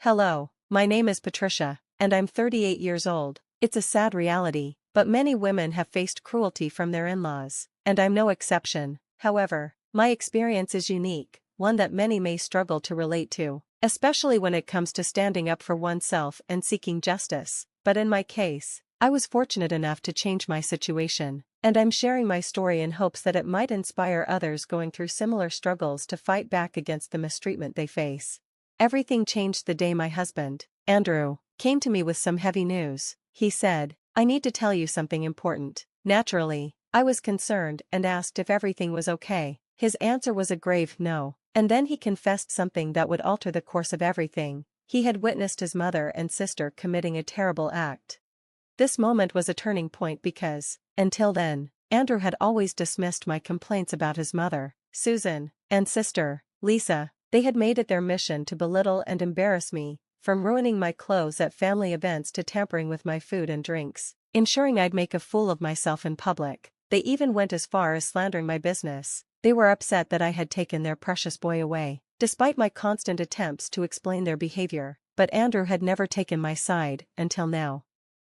Hello, my name is Patricia, and I'm 38 years old. It's a sad reality, but many women have faced cruelty from their in-laws, and I'm no exception. However, my experience is unique, one that many may struggle to relate to, especially when it comes to standing up for oneself and seeking justice. But in my case, I was fortunate enough to change my situation, and I'm sharing my story in hopes that it might inspire others going through similar struggles to fight back against the mistreatment they face. Everything changed the day my husband, Andrew, came to me with some heavy news. He said, "I need to tell you something important." Naturally, I was concerned and asked if everything was okay. His answer was a grave no, and then he confessed something that would alter the course of everything. He had witnessed his mother and sister committing a terrible act. This moment was a turning point because, until then, Andrew had always dismissed my complaints about his mother, Susan, and sister, Lisa. They had made it their mission to belittle and embarrass me, from ruining my clothes at family events to tampering with my food and drinks, ensuring I'd make a fool of myself in public. They even went as far as slandering my business. They were upset that I had taken their precious boy away, despite my constant attempts to explain their behavior. But Andrew had never taken my side, until now.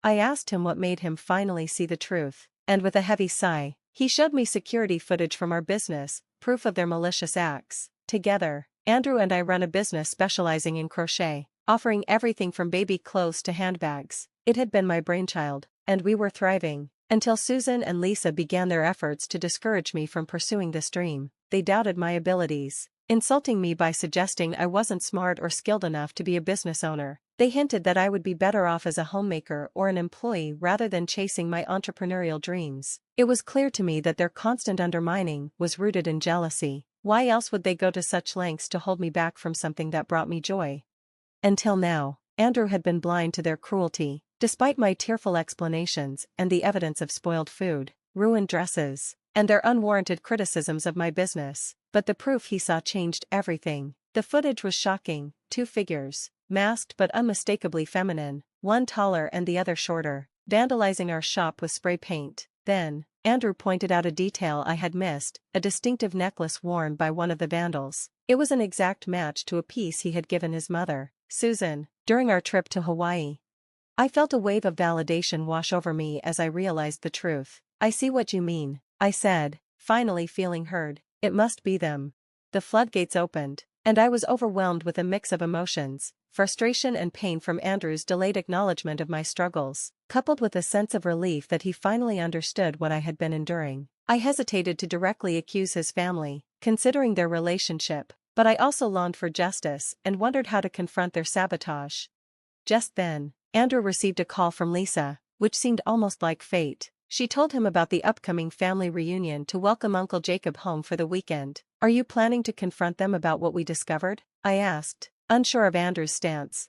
I asked him what made him finally see the truth, and with a heavy sigh, he showed me security footage from our business, proof of their malicious acts. Together, Andrew and I run a business specializing in crochet, offering everything from baby clothes to handbags. It had been my brainchild, and we were thriving, until Susan and Lisa began their efforts to discourage me from pursuing this dream. They doubted my abilities, insulting me by suggesting I wasn't smart or skilled enough to be a business owner. They hinted that I would be better off as a homemaker or an employee rather than chasing my entrepreneurial dreams. It was clear to me that their constant undermining was rooted in jealousy. Why else would they go to such lengths to hold me back from something that brought me joy? Until now, Andrew had been blind to their cruelty, despite my tearful explanations and the evidence of spoiled food, ruined dresses, and their unwarranted criticisms of my business. But the proof he saw changed everything. The footage was shocking: two figures, masked but unmistakably feminine, one taller and the other shorter, vandalizing our shop with spray paint. Then, Andrew pointed out a detail I had missed: a distinctive necklace worn by one of the vandals. It was an exact match to a piece he had given his mother, Susan, during our trip to Hawaii. I felt a wave of validation wash over me as I realized the truth. "I see what you mean," I said, finally feeling heard. "It must be them." The floodgates opened, and I was overwhelmed with a mix of emotions: frustration and pain from Andrew's delayed acknowledgement of my struggles, coupled with a sense of relief that he finally understood what I had been enduring. I hesitated to directly accuse his family, considering their relationship, but I also longed for justice and wondered how to confront their sabotage. Just then, Andrew received a call from Lisa, which seemed almost like fate. She told him about the upcoming family reunion to welcome Uncle Jacob home for the weekend. "Are you planning to confront them about what we discovered?" I asked, unsure of Andrew's stance.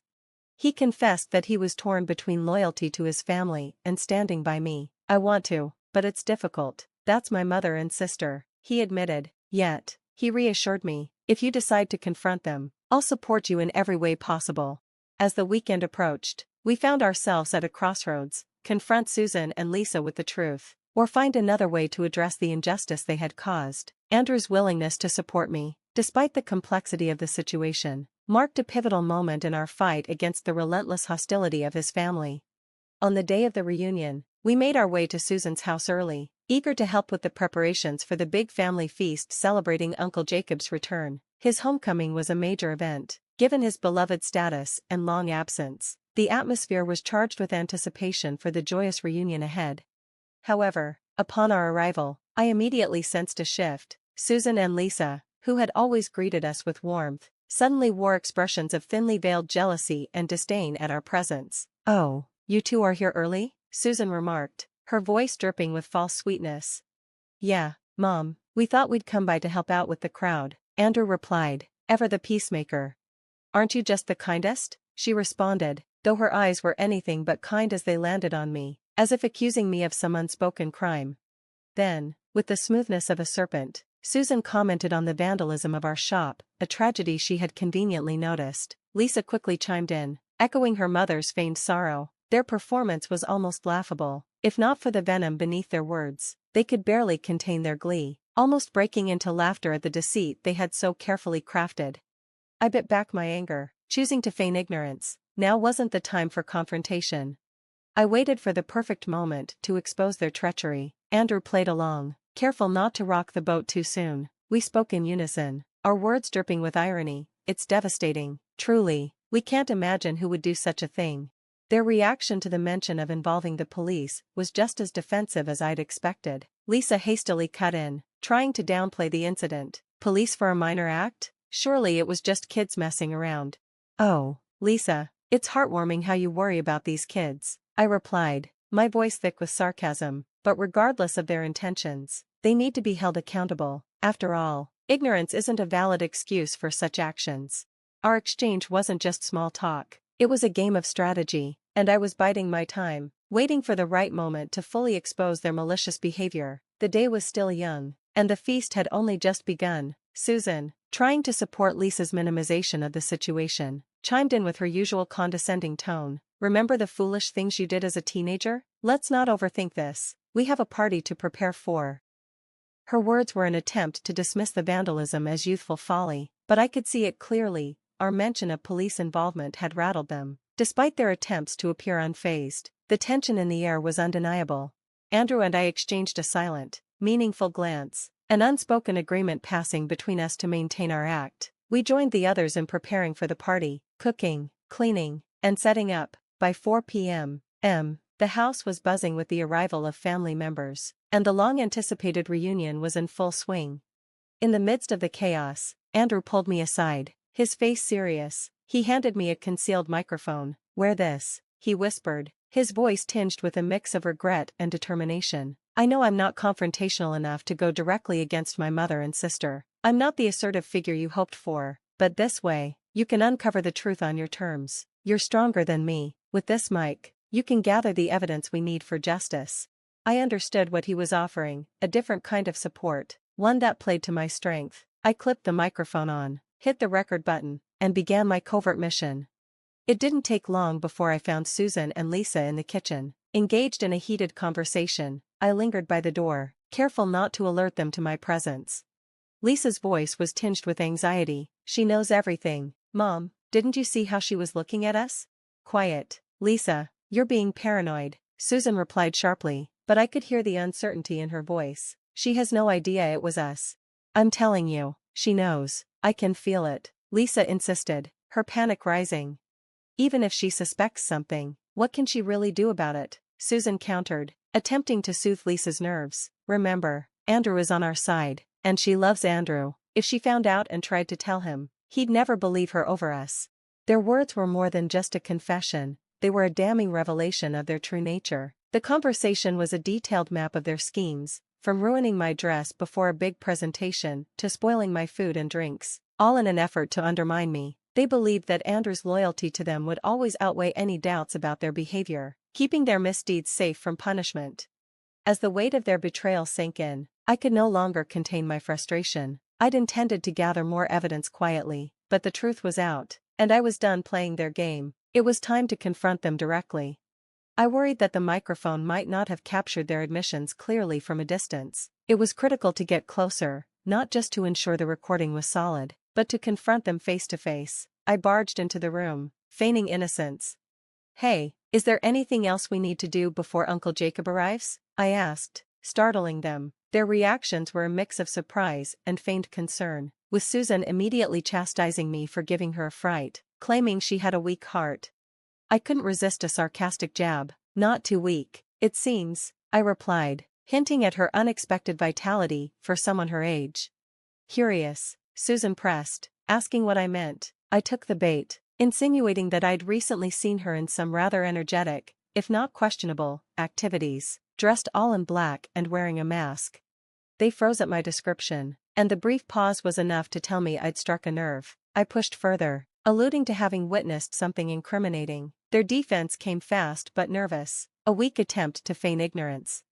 He confessed that he was torn between loyalty to his family and standing by me. "I want to, but it's difficult. That's my mother and sister," he admitted. Yet, he reassured me, "If you decide to confront them, I'll support you in every way possible." As the weekend approached, we found ourselves at a crossroads: confront Susan and Lisa with the truth, or find another way to address the injustice they had caused. Andrew's willingness to support me, despite the complexity of the situation, marked a pivotal moment in our fight against the relentless hostility of his family. On the day of the reunion, we made our way to Susan's house early, eager to help with the preparations for the big family feast celebrating Uncle Jacob's return. His homecoming was a major event, given his beloved status and long absence. The atmosphere was charged with anticipation for the joyous reunion ahead. However, upon our arrival, I immediately sensed a shift. Susan and Lisa, who had always greeted us with warmth, suddenly wore expressions of thinly veiled jealousy and disdain at our presence. "Oh, you two are here early?" Susan remarked, her voice dripping with false sweetness. "Yeah, Mom, we thought we'd come by to help out with the crowd," Andrew replied, ever the peacemaker. "Aren't you just the kindest?" she responded, though her eyes were anything but kind as they landed on me, as if accusing me of some unspoken crime. Then, with the smoothness of a serpent, Susan commented on the vandalism of our shop, a tragedy she had conveniently noticed. Lisa quickly chimed in, echoing her mother's feigned sorrow. Their performance was almost laughable. If not for the venom beneath their words, they could barely contain their glee, almost breaking into laughter at the deceit they had so carefully crafted. I bit back my anger. choosing to feign ignorance. Now wasn't the time for confrontation. I waited for the perfect moment to expose their treachery. Andrew played along, careful not to rock the boat too soon. We spoke in unison, our words dripping with irony. It's devastating, truly. We can't imagine who would do such a thing. Their reaction to the mention of involving the police was just as defensive as I'd expected. Lisa hastily cut in, trying to downplay the incident. Police for a minor act? Surely it was just kids messing around. Oh, Lisa, it's heartwarming how you worry about these kids, I replied, my voice thick with sarcasm. But regardless of their intentions, they need to be held accountable. After all, ignorance isn't a valid excuse for such actions. Our exchange wasn't just small talk. It was a game of strategy, and I was biding my time, waiting for the right moment to fully expose their malicious behavior. The day was still young, and the feast had only just begun. Susan, trying to support Lisa's minimization of the situation, chimed in with her usual condescending tone. Remember the foolish things you did as a teenager? Let's not overthink this. We have a party to prepare for. Her words were an attempt to dismiss the vandalism as youthful folly, but I could see it clearly. Our mention of police involvement had rattled them. Despite their attempts to appear unfazed, the tension in the air was undeniable. Andrew and I exchanged a silent, meaningful glance, an unspoken agreement passing between us to maintain our act. We joined the others in preparing for the party, cooking, cleaning, and setting up. By 4 p.m., the house was buzzing with the arrival of family members, and the long-anticipated reunion was in full swing. In the midst of the chaos, Andrew pulled me aside, his face serious. He handed me a concealed microphone. "Wear this," he whispered, his voice tinged with a mix of regret and determination. "I know I'm not confrontational enough to go directly against my mother and sister. I'm not the assertive figure you hoped for, but this way, you can uncover the truth on your terms. You're stronger than me. With this mic, you can gather the evidence we need for justice." I understood what he was offering, a different kind of support, one that played to my strength. I clipped the microphone on, hit the record button, and began my covert mission. It didn't take long before I found Susan and Lisa in the kitchen, engaged in a heated conversation. I lingered by the door, careful not to alert them to my presence. Lisa's voice was tinged with anxiety. "She knows everything. Mom, didn't you see how she was looking at us?" "Quiet, Lisa, you're being paranoid," Susan replied sharply, but I could hear the uncertainty in her voice. "She has no idea it was us." "I'm telling you, she knows. I can feel it," Lisa insisted, her panic rising. "Even if she suspects something, what can she really do about it?" Susan countered, attempting to soothe Lisa's nerves. "Remember, Andrew is on our side, and she loves Andrew. If she found out and tried to tell him, he'd never believe her over us." Their words were more than just a confession, they were a damning revelation of their true nature. The conversation was a detailed map of their schemes, from ruining my dress before a big presentation to spoiling my food and drinks, all in an effort to undermine me. They believed that Andrew's loyalty to them would always outweigh any doubts about their behavior, keeping their misdeeds safe from punishment. As the weight of their betrayal sank in, I could no longer contain my frustration. I'd intended to gather more evidence quietly, but the truth was out, and I was done playing their game. It was time to confront them directly. I worried that the microphone might not have captured their admissions clearly from a distance. It was critical to get closer, not just to ensure the recording was solid, but to confront them face to face. I barged into the room, feigning innocence. "Hey, is there anything else we need to do before Uncle Jacob arrives?" I asked, startling them. Their reactions were a mix of surprise and feigned concern, with Susan immediately chastising me for giving her a fright, claiming she had a weak heart. I couldn't resist a sarcastic jab. "Not too weak, it seems," I replied, hinting at her unexpected vitality for someone her age. Curious, Susan pressed, asking what I meant. I took the bait, insinuating that I'd recently seen her in some rather energetic, if not questionable, activities, dressed all in black and wearing a mask. They froze at my description, and the brief pause was enough to tell me I'd struck a nerve. I pushed further, alluding to having witnessed something incriminating. Their defense came fast but nervous, a weak attempt to feign ignorance.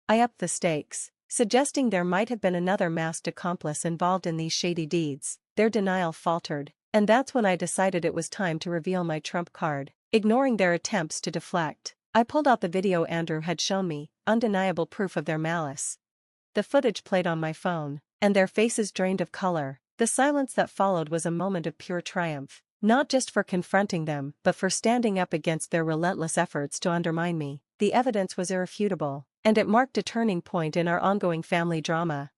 I upped the stakes, suggesting there might have been another masked accomplice involved in these shady deeds. Their denial faltered, and that's when I decided it was time to reveal my trump card. Ignoring their attempts to deflect, I pulled out the video Andrew had shown me, undeniable proof of their malice. The footage played on my phone, and their faces drained of color. The silence that followed was a moment of pure triumph. Not just for confronting them, but for standing up against their relentless efforts to undermine me. The evidence was irrefutable, and it marked a turning point in our ongoing family drama.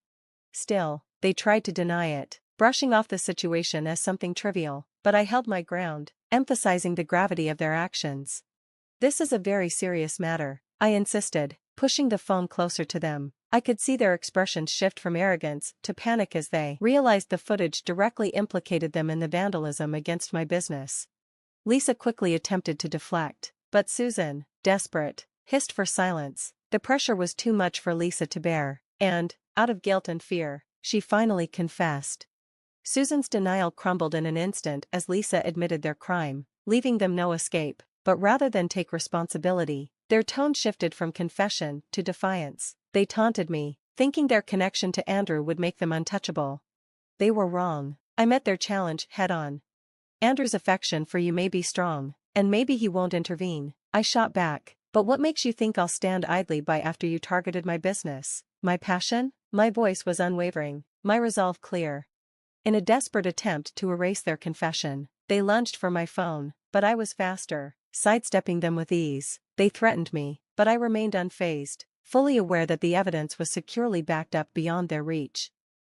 Still, they tried to deny it, brushing off the situation as something trivial, but I held my ground, emphasizing the gravity of their actions. "This is a very serious matter," I insisted, pushing the phone closer to them. I could see their expressions shift from arrogance to panic as they realized the footage directly implicated them in the vandalism against my business. Lisa quickly attempted to deflect, but Susan, desperate, hissed for silence. The pressure was too much for Lisa to bear, and, out of guilt and fear, she finally confessed. Susan's denial crumbled in an instant as Lisa admitted their crime, leaving them no escape, but rather than take responsibility, their tone shifted from confession to defiance. They taunted me, thinking their connection to Andrew would make them untouchable. They were wrong. I met their challenge head-on. "Andrew's affection for you may be strong, and maybe he won't intervene," I shot back. "But what makes you think I'll stand idly by after you targeted my business? My passion?" My voice was unwavering, my resolve clear. In a desperate attempt to erase their confession, they lunged for my phone, but I was faster, sidestepping them with ease. They threatened me, but I remained unfazed, fully aware that the evidence was securely backed up beyond their reach.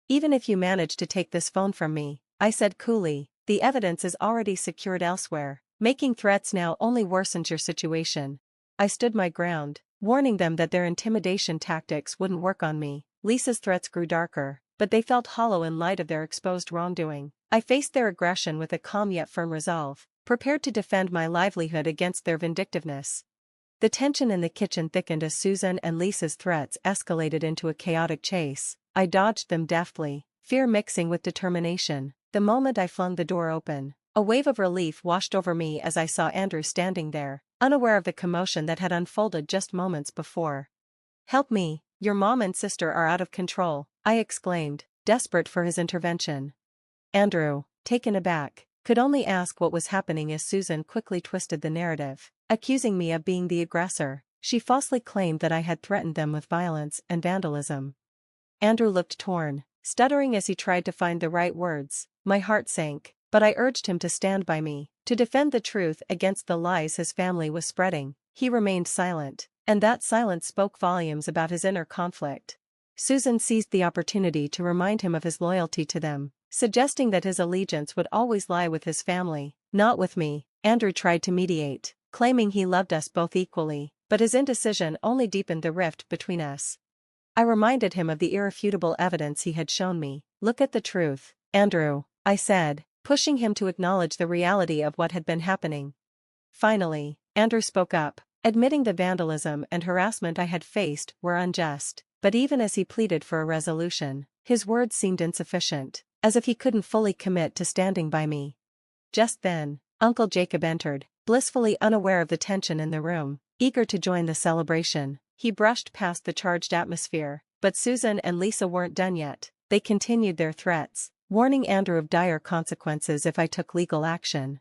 "Even if you manage to take this phone from me," I said coolly, "the evidence is already secured elsewhere. Making threats now only worsens your situation." I stood my ground, warning them that their intimidation tactics wouldn't work on me. Lisa's threats grew darker, but they felt hollow in light of their exposed wrongdoing. I faced their aggression with a calm yet firm resolve, prepared to defend my livelihood against their vindictiveness. The tension in the kitchen thickened as Susan and Lisa's threats escalated into a chaotic chase. I dodged them deftly, fear mixing with determination. The moment I flung the door open, a wave of relief washed over me as I saw Andrew standing there, unaware of the commotion that had unfolded just moments before. "Help me, your mom and sister are out of control," I exclaimed, desperate for his intervention. Andrew, taken aback, could only ask what was happening as Susan quickly twisted the narrative, accusing me of being the aggressor. She falsely claimed that I had threatened them with violence and vandalism. Andrew looked torn, stuttering as he tried to find the right words. My heart sank, but I urged him to stand by me, to defend the truth against the lies his family was spreading. He remained silent, and that silence spoke volumes about his inner conflict. Susan seized the opportunity to remind him of his loyalty to them, suggesting that his allegiance would always lie with his family, not with me. Andrew tried to mediate, claiming he loved us both equally, but his indecision only deepened the rift between us. I reminded him of the irrefutable evidence he had shown me. "Look at the truth, Andrew," I said, pushing him to acknowledge the reality of what had been happening. Finally, Andrew spoke up, admitting the vandalism and harassment I had faced were unjust, but even as he pleaded for a resolution, his words seemed insufficient, as if he couldn't fully commit to standing by me. Just then, Uncle Jacob entered, blissfully unaware of the tension in the room, eager to join the celebration. He brushed past the charged atmosphere, but Susan and Lisa weren't done yet. They continued their threats, warning Andrew of dire consequences if I took legal action.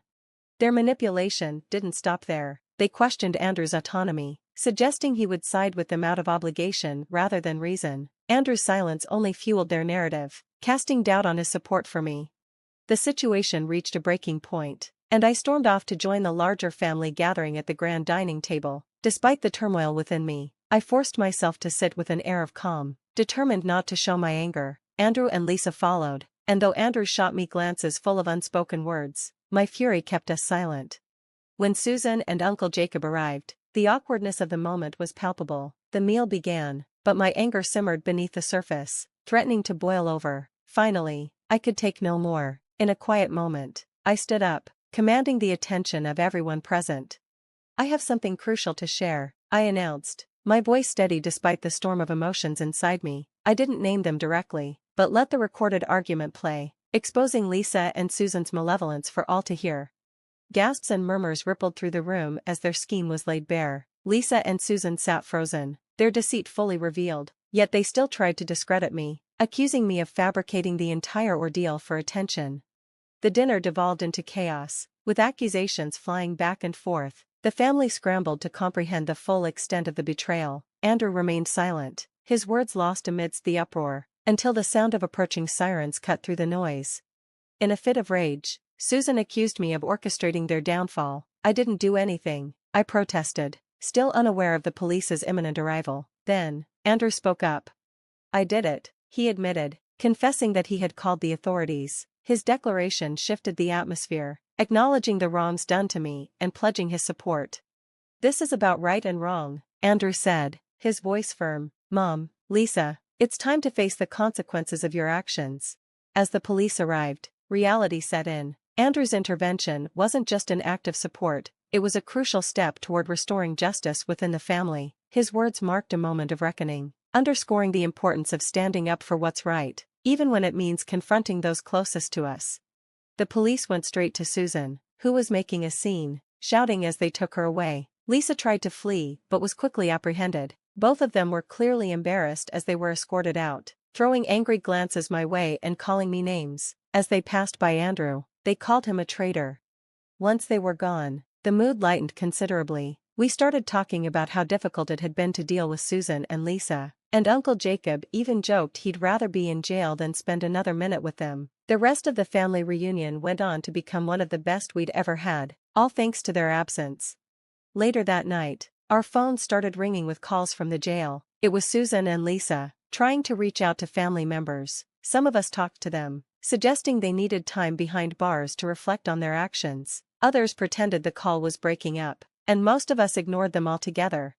Their manipulation didn't stop there. They questioned Andrew's autonomy, suggesting he would side with them out of obligation rather than reason. Andrew's silence only fueled their narrative, casting doubt on his support for me. The situation reached a breaking point, and I stormed off to join the larger family gathering at the grand dining table. Despite the turmoil within me, I forced myself to sit with an air of calm, determined not to show my anger. Andrew and Lisa followed, and though Andrew shot me glances full of unspoken words, my fury kept us silent. When Susan and Uncle Jacob arrived, the awkwardness of the moment was palpable. The meal began, but my anger simmered beneath the surface, threatening to boil over. Finally, I could take no more. In a quiet moment, I stood up, commanding the attention of everyone present. "I have something crucial to share," I announced, my voice steady despite the storm of emotions inside me. I didn't name them directly, but let the recorded argument play, exposing Lisa and Susan's malevolence for all to hear. Gasps and murmurs rippled through the room as their scheme was laid bare. Lisa and Susan sat frozen, their deceit fully revealed, yet they still tried to discredit me, accusing me of fabricating the entire ordeal for attention. The dinner devolved into chaos, with accusations flying back and forth. The family scrambled to comprehend the full extent of the betrayal. Andrew remained silent, his words lost amidst the uproar, until the sound of approaching sirens cut through the noise. In a fit of rage, Susan accused me of orchestrating their downfall. I didn't do anything, I protested, still unaware of the police's imminent arrival. Then, Andrew spoke up. I did it, he admitted, confessing that he had called the authorities. His declaration shifted the atmosphere, acknowledging the wrongs done to me and pledging his support. This is about right and wrong, Andrew said, his voice firm. Mom, Lisa, it's time to face the consequences of your actions. As the police arrived, reality set in. Andrew's intervention wasn't just an act of support, it was a crucial step toward restoring justice within the family. His words marked a moment of reckoning, underscoring the importance of standing up for what's right, even when it means confronting those closest to us. The police went straight to Susan, who was making a scene, shouting as they took her away. Lisa tried to flee but was quickly apprehended. Both of them were clearly embarrassed as they were escorted out, throwing angry glances my way and calling me names. As they passed by Andrew, they called him a traitor. Once they were gone, the mood lightened considerably. We started talking about how difficult it had been to deal with Susan and Lisa, and Uncle Jacob even joked he'd rather be in jail than spend another minute with them. The rest of the family reunion went on to become one of the best we'd ever had, all thanks to their absence. Later that night, our phones started ringing with calls from the jail. It was Susan and Lisa, trying to reach out to family members. Some of us talked to them, suggesting they needed time behind bars to reflect on their actions. Others pretended the call was breaking up, and most of us ignored them altogether.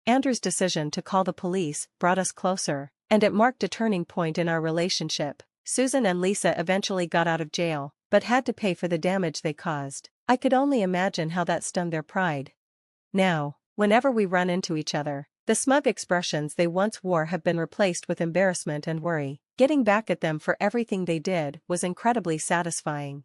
Andrew's decision to call the police brought us closer, and it marked a turning point in our relationship. Susan and Lisa eventually got out of jail, but had to pay for the damage they caused. I could only imagine how that stung their pride. Now, whenever we run into each other, the smug expressions they once wore have been replaced with embarrassment and worry. Getting back at them for everything they did was incredibly satisfying.